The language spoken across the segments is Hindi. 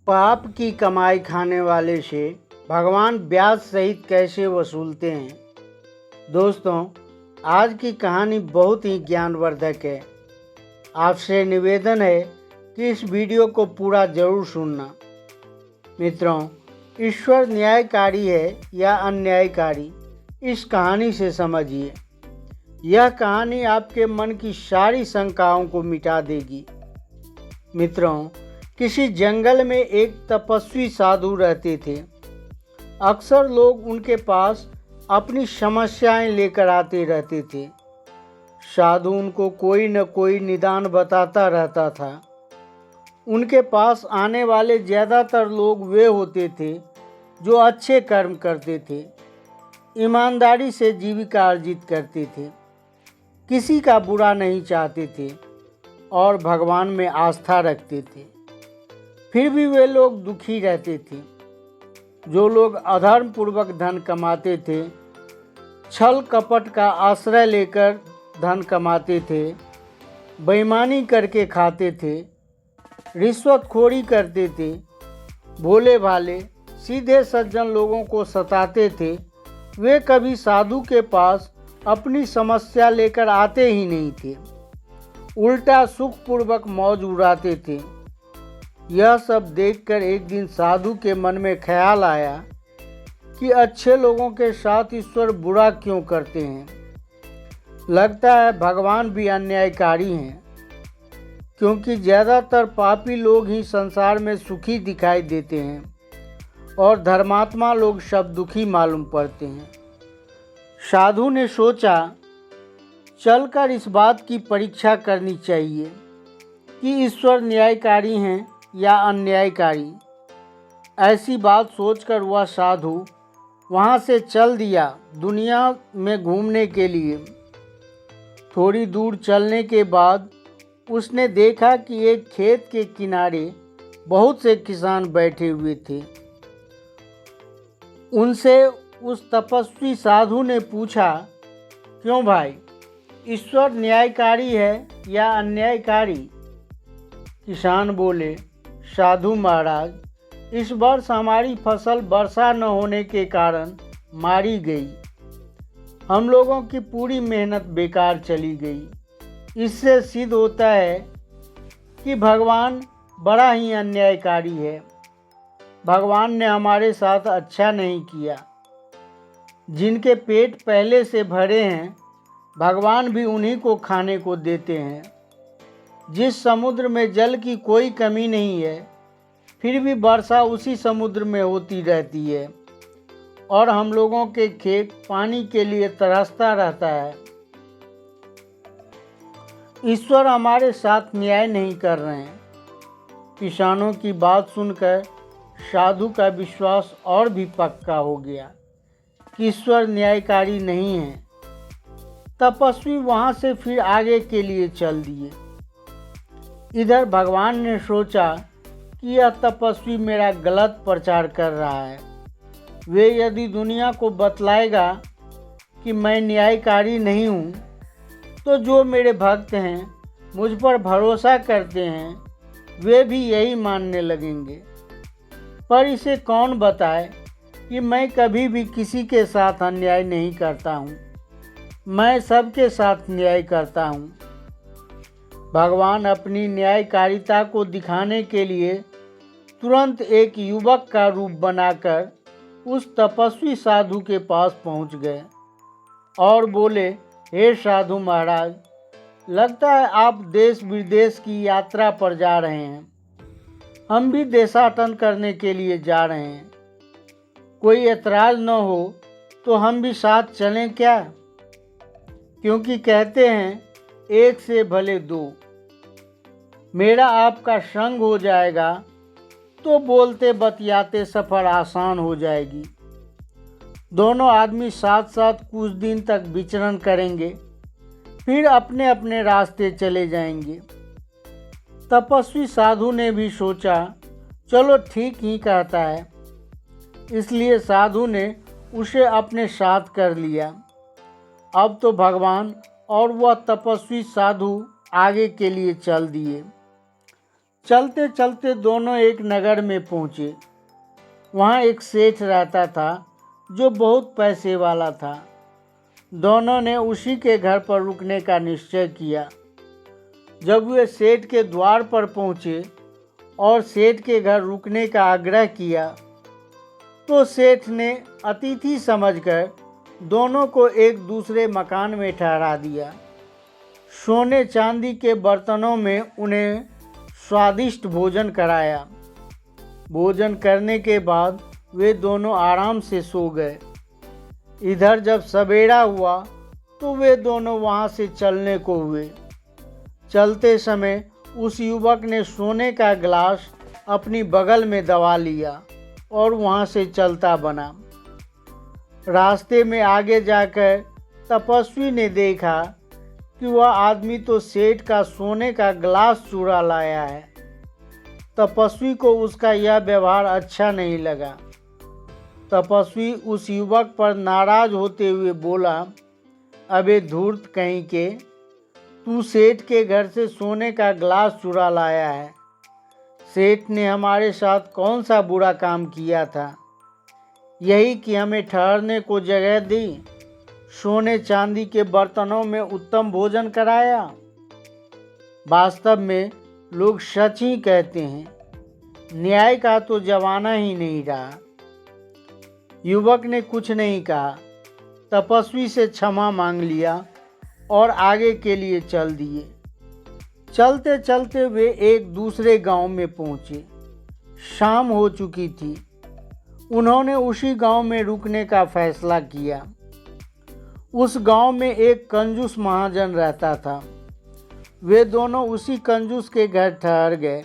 पाप की कमाई खाने वाले से भगवान ब्याज सहित कैसे वसूलते हैं। दोस्तों, आज की कहानी बहुत ही ज्ञानवर्धक है। आपसे निवेदन है कि इस वीडियो को पूरा जरूर सुनना। मित्रों, ईश्वर न्यायकारी है या अन्यायकारी, इस कहानी से समझिए। यह कहानी आपके मन की सारी शंकाओं को मिटा देगी। मित्रों, किसी जंगल में एक तपस्वी साधु रहते थे। अक्सर लोग उनके पास अपनी समस्याएं लेकर आते रहते थे। साधु उनको कोई न कोई निदान बताता रहता था। उनके पास आने वाले ज़्यादातर लोग वे होते थे जो अच्छे कर्म करते थे, ईमानदारी से जीविका अर्जित करते थे, किसी का बुरा नहीं चाहते थे और भगवान में आस्था रखते थे। फिर भी वे लोग दुखी रहते थे। जो लोग अधर्म पूर्वक धन कमाते थे, छल कपट का आश्रय लेकर धन कमाते थे, बेईमानी करके खाते थे, रिश्वतखोरी करते थे, भोले भाले सीधे सज्जन लोगों को सताते थे, वे कभी साधु के पास अपनी समस्या लेकर आते ही नहीं थे। उल्टा सुखपूर्वक मौज उड़ाते थे। यह सब देखकर एक दिन साधु के मन में ख्याल आया कि अच्छे लोगों के साथ ईश्वर बुरा क्यों करते हैं। लगता है भगवान भी अन्यायकारी हैं, क्योंकि ज़्यादातर पापी लोग ही संसार में सुखी दिखाई देते हैं और धर्मात्मा लोग सब दुखी मालूम पड़ते हैं। साधु ने सोचा, चलकर इस बात की परीक्षा करनी चाहिए कि ईश्वर न्यायकारी हैं या अन्यायकारी। ऐसी बात सोचकर वह साधु वहाँ से चल दिया दुनिया में घूमने के लिए। थोड़ी दूर चलने के बाद उसने देखा कि एक खेत के किनारे बहुत से किसान बैठे हुए थे। उनसे उस तपस्वी साधु ने पूछा, क्यों भाई, ईश्वर न्यायकारी है या अन्यायकारी? किसान बोले, साधु महाराज, इस वर्ष हमारी फसल वर्षा न होने के कारण मारी गई। हम लोगों की पूरी मेहनत बेकार चली गई। इससे सिद्ध होता है कि भगवान बड़ा ही अन्यायकारी है। भगवान ने हमारे साथ अच्छा नहीं किया। जिनके पेट पहले से भरे हैं, भगवान भी उन्हीं को खाने को देते हैं। जिस समुद्र में जल की कोई कमी नहीं है, फिर भी वर्षा उसी समुद्र में होती रहती है और हम लोगों के खेत पानी के लिए तरसता रहता है। ईश्वर हमारे साथ न्याय नहीं कर रहे हैं। किसानों की बात सुनकर साधु का विश्वास और भी पक्का हो गया कि ईश्वर न्यायकारी नहीं है। तपस्वी वहाँ से फिर आगे के लिए चल दिए। इधर भगवान ने सोचा कि यह तपस्वी मेरा गलत प्रचार कर रहा है। वे यदि दुनिया को बतलाएगा कि मैं न्यायकारी नहीं हूँ, तो जो मेरे भक्त हैं, मुझ पर भरोसा करते हैं, वे भी यही मानने लगेंगे। पर इसे कौन बताए कि मैं कभी भी किसी के साथ अन्याय नहीं करता हूँ। मैं सबके साथ न्याय करता हूँ। भगवान अपनी न्यायकारिता को दिखाने के लिए तुरंत एक युवक का रूप बनाकर उस तपस्वी साधु के पास पहुंच गए और बोले, हे साधु महाराज, लगता है आप देश विदेश की यात्रा पर जा रहे हैं। हम भी देशाटन करने के लिए जा रहे हैं। कोई ऐतराज न हो तो हम भी साथ चलें क्या? क्योंकि कहते हैं एक से भले दो। मेरा आपका संग हो जाएगा तो बोलते बतियाते सफ़र आसान हो जाएगी। दोनों आदमी साथ साथ कुछ दिन तक विचरण करेंगे, फिर अपने अपने रास्ते चले जाएंगे। तपस्वी साधु ने भी सोचा, चलो ठीक ही कहता है। इसलिए साधु ने उसे अपने साथ कर लिया। अब तो भगवान और वह तपस्वी साधु आगे के लिए चल दिए। चलते चलते दोनों एक नगर में पहुँचे। वहाँ एक सेठ रहता था जो बहुत पैसे वाला था। दोनों ने उसी के घर पर रुकने का निश्चय किया। जब वे सेठ के द्वार पर पहुँचे और सेठ के घर रुकने का आग्रह किया तो सेठ ने अतिथि समझकर दोनों को एक दूसरे मकान में ठहरा दिया। सोने चांदी के बर्तनों में उन्हें स्वादिष्ट भोजन कराया। भोजन करने के बाद वे दोनों आराम से सो गए। इधर जब सवेरा हुआ तो वे दोनों वहाँ से चलने को हुए। चलते समय उस युवक ने सोने का गिलास अपनी बगल में दबा लिया और वहाँ से चलता बना। रास्ते में आगे जाकर तपस्वी ने देखा कि वह आदमी तो सेठ का सोने का गिलास चुरा लाया है। तपस्वी को उसका यह व्यवहार अच्छा नहीं लगा। तपस्वी उस युवक पर नाराज होते हुए बोला, अबे धूर्त कहीं के, तू सेठ के घर से सोने का गिलास चुरा लाया है। सेठ ने हमारे साथ कौन सा बुरा काम किया था? यही कि हमें ठहरने को जगह दी, सोने चांदी के बर्तनों में उत्तम भोजन कराया। वास्तव में लोग सच ही कहते हैं, न्याय का तो जमाना ही नहीं रहा। युवक ने कुछ नहीं कहा, तपस्वी से क्षमा मांग लिया और आगे के लिए चल दिए। चलते चलते वे एक दूसरे गांव में पहुंचे। शाम हो चुकी थी। उन्होंने उसी गांव में रुकने का फैसला किया। उस गांव में एक कंजूस महाजन रहता था। वे दोनों उसी कंजूस के घर ठहर गए।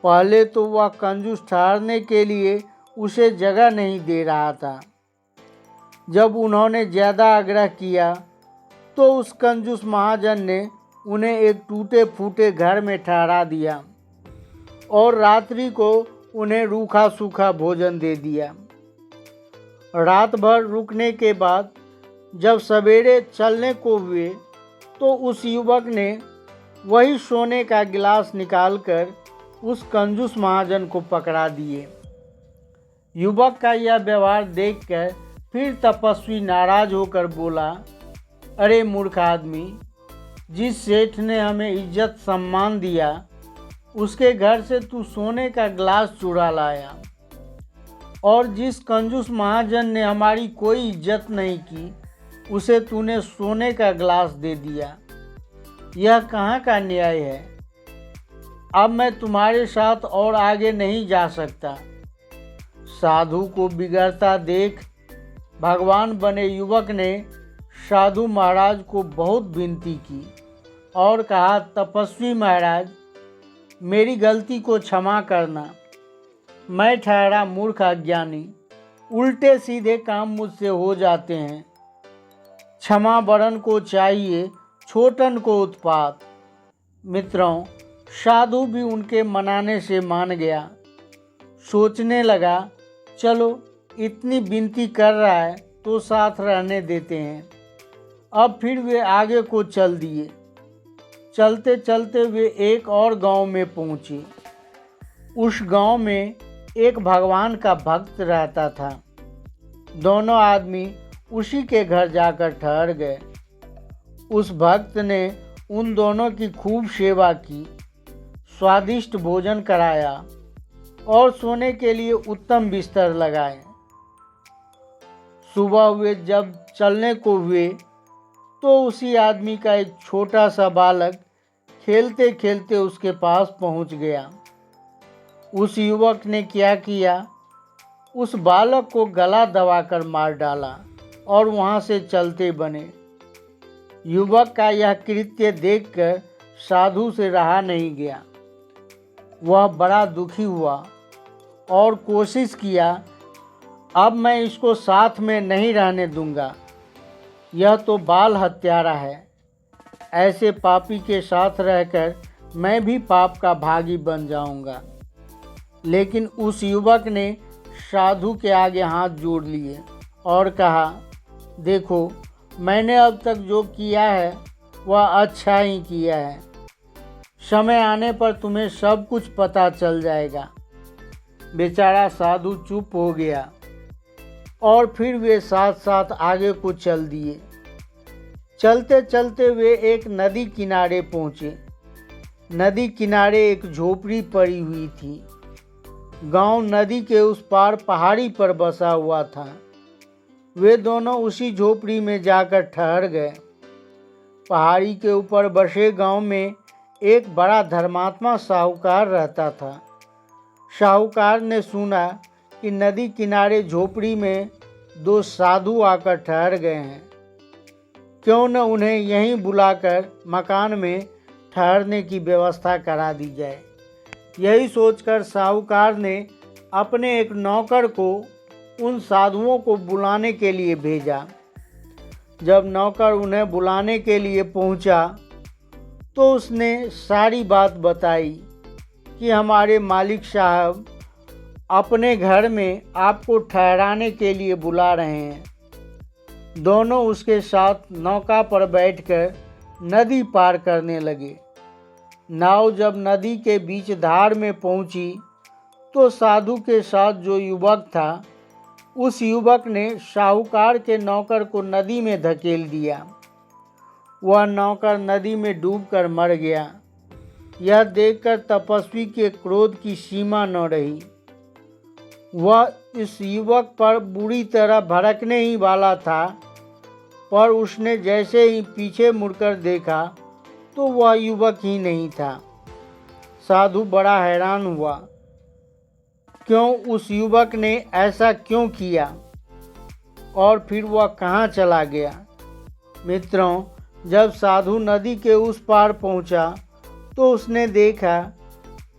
पहले तो वह कंजूस ठहरने के लिए उसे जगह नहीं दे रहा था। जब उन्होंने ज़्यादा आग्रह किया तो उस कंजूस महाजन ने उन्हें एक टूटे फूटे घर में ठहरा दिया और रात्रि को उन्हें रूखा सूखा भोजन दे दिया। रात भर रुकने के बाद जब सवेरे चलने को हुए तो उस युवक ने वही सोने का गिलास निकालकर उस कंजूस महाजन को पकड़ा दिए। युवक का यह व्यवहार देखकर फिर तपस्वी नाराज होकर बोला, अरे मूर्ख आदमी, जिस सेठ ने हमें इज्जत सम्मान दिया उसके घर से तू सोने का गिलास चुरा लाया, और जिस कंजूस महाजन ने हमारी कोई इज्जत नहीं की उसे तूने सोने का गिलास दे दिया। यह कहाँ का न्याय है? अब मैं तुम्हारे साथ और आगे नहीं जा सकता। साधु को बिगड़ता देख भगवान बने युवक ने साधु महाराज को बहुत विनती की और कहा, तपस्वी महाराज, मेरी गलती को क्षमा करना। मैं ठहरा मूर्ख अज्ञानी, उल्टे सीधे काम मुझसे हो जाते हैं। क्षमा बरन को चाहिए, छोटन को उत्पात। मित्रों, साधु भी उनके मनाने से मान गया। सोचने लगा, चलो इतनी विनती कर रहा है तो साथ रहने देते हैं। अब फिर वे आगे को चल दिए। चलते चलते वे एक और गांव में पहुँचे। उस गांव में एक भगवान का भक्त रहता था। दोनों आदमी उसी के घर जाकर ठहर गए। उस भक्त ने उन दोनों की खूब सेवा की, स्वादिष्ट भोजन कराया और सोने के लिए उत्तम बिस्तर लगाए। सुबह हुए जब चलने को हुए तो उसी आदमी का एक छोटा सा बालक खेलते खेलते उसके पास पहुंच गया। उस युवक ने क्या किया, उस बालक को गला दबाकर मार डाला और वहां से चलते बने। युवक का यह कृत्य देखकर साधु से रहा नहीं गया। वह बड़ा दुखी हुआ और कोशिश किया, अब मैं इसको साथ में नहीं रहने दूंगा। यह तो बाल हत्यारा है। ऐसे पापी के साथ रहकर मैं भी पाप का भागी बन जाऊंगा। लेकिन उस युवक ने साधु के आगे हाथ जोड़ लिए और कहा, देखो, मैंने अब तक जो किया है वह अच्छा ही किया है। समय आने पर तुम्हें सब कुछ पता चल जाएगा। बेचारा साधु चुप हो गया और फिर वे साथ साथ आगे को चल दिए। चलते चलते वे एक नदी किनारे पहुँचे। नदी किनारे एक झोपड़ी पड़ी हुई थी। गांव नदी के उस पार पहाड़ी पर बसा हुआ था। वे दोनों उसी झोपड़ी में जाकर ठहर गए। पहाड़ी के ऊपर बसे गांव में एक बड़ा धर्मात्मा साहूकार रहता था। साहूकार ने सुना कि नदी किनारे झोपड़ी में दो साधु आकर ठहर गए हैं, क्यों न उन्हें यहीं बुलाकर मकान में ठहरने की व्यवस्था करा दी जाए। यही सोचकर साहूकार ने अपने एक नौकर को उन साधुओं को बुलाने के लिए भेजा। जब नौकर उन्हें बुलाने के लिए पहुंचा तो उसने सारी बात बताई कि हमारे मालिक साहब अपने घर में आपको ठहराने के लिए बुला रहे हैं। दोनों उसके साथ नौका पर बैठकर नदी पार करने लगे। नाव जब नदी के बीच धार में पहुंची तो साधु के साथ जो युवक था, उस युवक ने साहूकार के नौकर को नदी में धकेल दिया। वह नौकर नदी में डूबकर मर गया। यह देखकर तपस्वी के क्रोध की सीमा न रही। वह इस युवक पर बुरी तरह भड़कने ही वाला था, पर उसने जैसे ही पीछे मुड़कर देखा तो वह युवक ही नहीं था। साधु बड़ा हैरान हुआ, क्यों उस युवक ने ऐसा क्यों किया और फिर वह कहाँ चला गया। मित्रों, जब साधु नदी के उस पार पहुंचा तो उसने देखा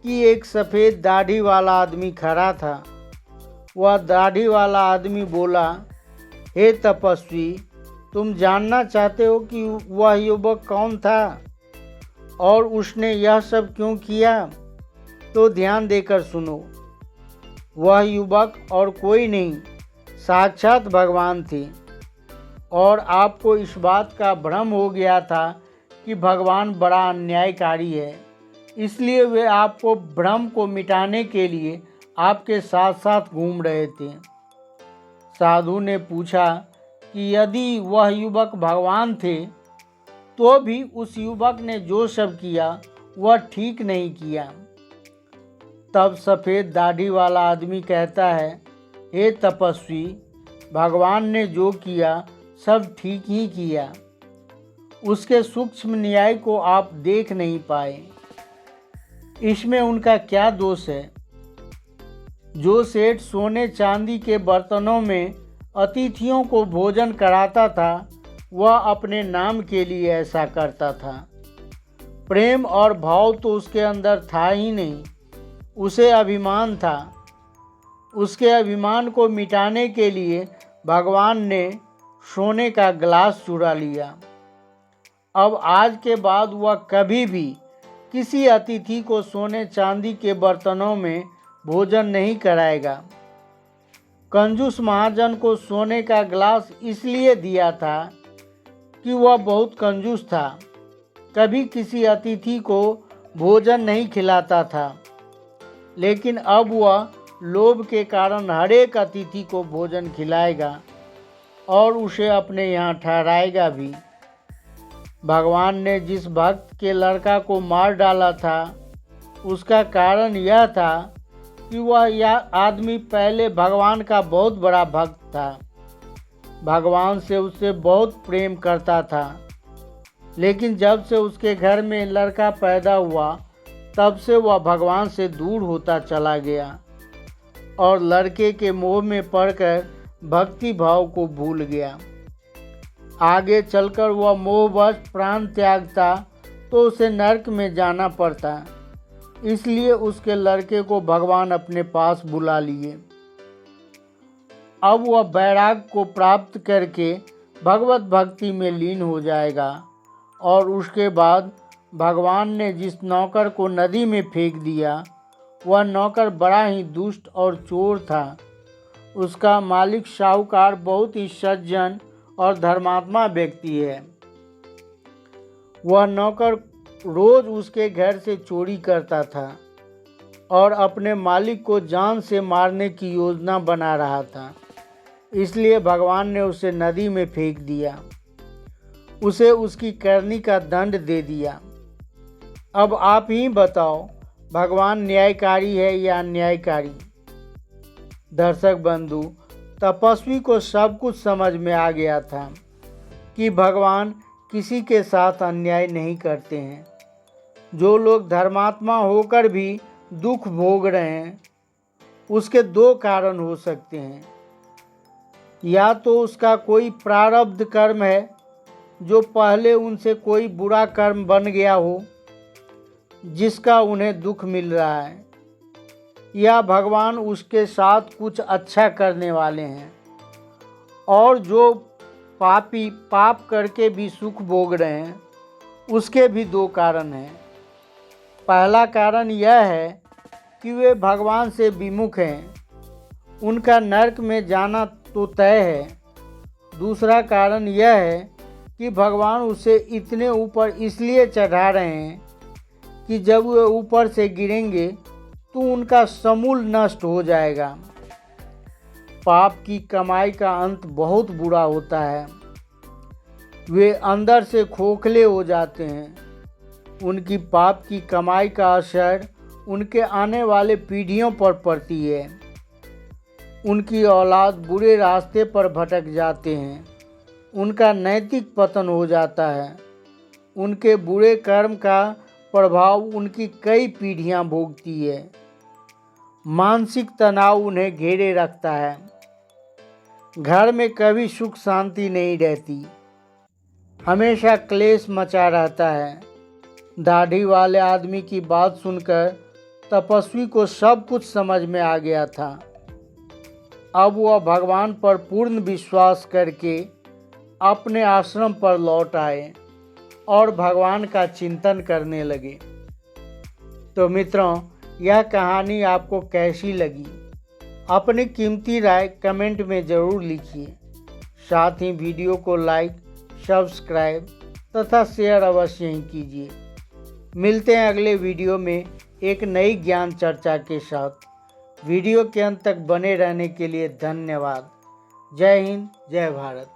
कि एक सफ़ेद दाढ़ी वाला आदमी खड़ा था। वह दाढ़ी वाला आदमी बोला, हे तपस्वी, तुम जानना चाहते हो कि वह युवक कौन था और उसने यह सब क्यों किया? तो ध्यान देकर सुनो। वह युवक और कोई नहीं, साक्षात भगवान थे। और आपको इस बात का भ्रम हो गया था कि भगवान बड़ा अन्यायकारी है, इसलिए वे आपको भ्रम को मिटाने के लिए आपके साथ साथ घूम रहे थे। साधु ने पूछा कि यदि वह युवक भगवान थे तो भी उस युवक ने जो सब किया वह ठीक नहीं किया। तब सफ़ेद दाढ़ी वाला आदमी कहता है, हे तपस्वी, भगवान ने जो किया सब ठीक ही किया। उसके सूक्ष्म न्याय को आप देख नहीं पाए। इसमें उनका क्या दोष है? जो सेठ सोने चांदी के बर्तनों में अतिथियों को भोजन कराता था, वह अपने नाम के लिए ऐसा करता था। प्रेम और भाव तो उसके अंदर था ही नहीं, उसे अभिमान था। उसके अभिमान को मिटाने के लिए भगवान ने सोने का गिलास चुरा लिया। अब आज के बाद वह कभी भी किसी अतिथि को सोने चांदी के बर्तनों में भोजन नहीं कराएगा। कंजूस महाजन को सोने का गिलास इसलिए दिया था कि वह बहुत कंजूस था, कभी किसी अतिथि को भोजन नहीं खिलाता था। लेकिन अब वह लोभ के कारण हर एक अतिथि को भोजन खिलाएगा और उसे अपने यहाँ ठहराएगा भी। भगवान ने जिस भक्त के लड़का को मार डाला था, उसका कारण यह था कि यह आदमी पहले भगवान का बहुत बड़ा भक्त था। भगवान से उससे बहुत प्रेम करता था, लेकिन जब से उसके घर में लड़का पैदा हुआ तब से वह भगवान से दूर होता चला गया और लड़के के मोह में पड़कर भक्ति भाव को भूल गया। आगे चलकर वह मोहवश प्राण त्यागता तो उसे नरक में जाना पड़ता। इसलिए उसके लड़के को भगवान अपने पास बुला लिए। अब वह वैराग को प्राप्त करके भगवत भक्ति में लीन हो जाएगा। और उसके बाद भगवान ने जिस नौकर को नदी में फेंक दिया, वह नौकर बड़ा ही दुष्ट और चोर था। उसका मालिक साहूकार बहुत ही सज्जन और धर्मात्मा व्यक्ति है। वह नौकर रोज उसके घर से चोरी करता था और अपने मालिक को जान से मारने की योजना बना रहा था। इसलिए भगवान ने उसे नदी में फेंक दिया, उसे उसकी करनी का दंड दे दिया। अब आप ही बताओ, भगवान न्यायकारी है या अन्यायकारी? दर्शक बंधु, तपस्वी को सब कुछ समझ में आ गया था कि भगवान किसी के साथ अन्याय नहीं करते हैं। जो लोग धर्मात्मा होकर भी दुख भोग रहे हैं, उसके दो कारण हो सकते हैं। या तो उसका कोई प्रारब्ध कर्म है, जो पहले उनसे कोई बुरा कर्म बन गया हो जिसका उन्हें दुख मिल रहा है, या भगवान उसके साथ कुछ अच्छा करने वाले हैं। और जो पापी पाप करके भी सुख भोग रहे हैं, उसके भी दो कारण हैं। पहला कारण यह है कि वे भगवान से विमुख हैं, उनका नरक में जाना तो तय है। दूसरा कारण यह है कि भगवान उसे इतने ऊपर इसलिए चढ़ा रहे हैं कि जब वे ऊपर से गिरेंगे तो उनका समूल नष्ट हो जाएगा। पाप की कमाई का अंत बहुत बुरा होता है। वे अंदर से खोखले हो जाते हैं। उनकी पाप की कमाई का असर उनके आने वाले पीढ़ियों पर पड़ती है। उनकी औलाद बुरे रास्ते पर भटक जाते हैं। उनका नैतिक पतन हो जाता है। उनके बुरे कर्म का प्रभाव उनकी कई पीढ़ियां भोगती है। मानसिक तनाव उन्हें घेरे रखता है। घर में कभी सुख शांति नहीं रहती, हमेशा क्लेश मचा रहता है। दाढ़ी वाले आदमी की बात सुनकर तपस्वी को सब कुछ समझ में आ गया था। अब वह भगवान पर पूर्ण विश्वास करके अपने आश्रम पर लौट आए और भगवान का चिंतन करने लगे। तो मित्रों, यह कहानी आपको कैसी लगी? अपनी कीमती राय कमेंट में ज़रूर लिखिए। साथ ही वीडियो को लाइक, सब्सक्राइब तथा शेयर अवश्य ही कीजिए। मिलते हैं अगले वीडियो में एक नई ज्ञान चर्चा के साथ। वीडियो के अंत तक बने रहने के लिए धन्यवाद। जय हिंद, जय भारत।